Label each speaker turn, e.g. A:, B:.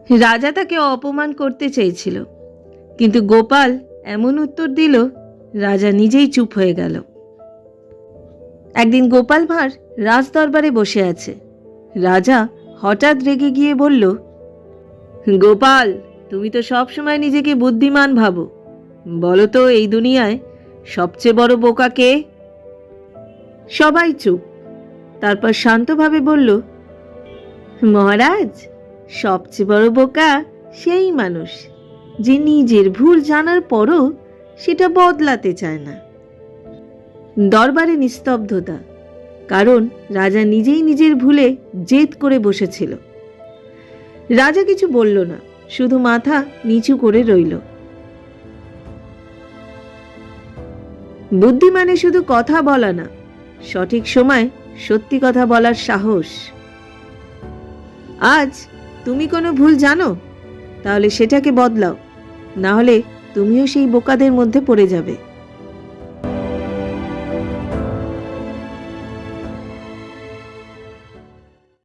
A: রাজা তাকে অপমান করতে চেয়েছিল, কিন্তু গোপাল এমন উত্তর দিল রাজা নিজেই চুপ হয়ে গেল। একদিন গোপাল ভাঁড় রাজদরবারে বসে আছে। রাজা হঠাৎ রেগে গিয়ে বলল, গোপাল, তুমি তো সব সময় নিজেকে বুদ্ধিমান ভাবো, বলো তো এই দুনিয়ায় সবচেয়ে বড় বোকা কে? সবাই চুপ। তারপর শান্তভাবে বলল, মহারাজ, সবচেয়ে বড় বোকা সেই মানুষ যে নিজের ভুল জানার পরও সেটা বদলাতে চায় না। দরবারে নিস্তব্ধতা, কারণ রাজা নিজেই নিজের ভুলে জেদ করে বসেছিল। রাজা কিছু বলল না, শুধু মাথা নিচু করে রইল। বুদ্ধি মানে শুধু কথা বলা না, সঠিক সময় সত্যি কথা বলার সাহস। আজ তুমি কোনো ভুল জানো, তাহলে সেটাকে বদলাও, না হলে তুমিও সেই বোকাদের মধ্যে পড়ে যাবে।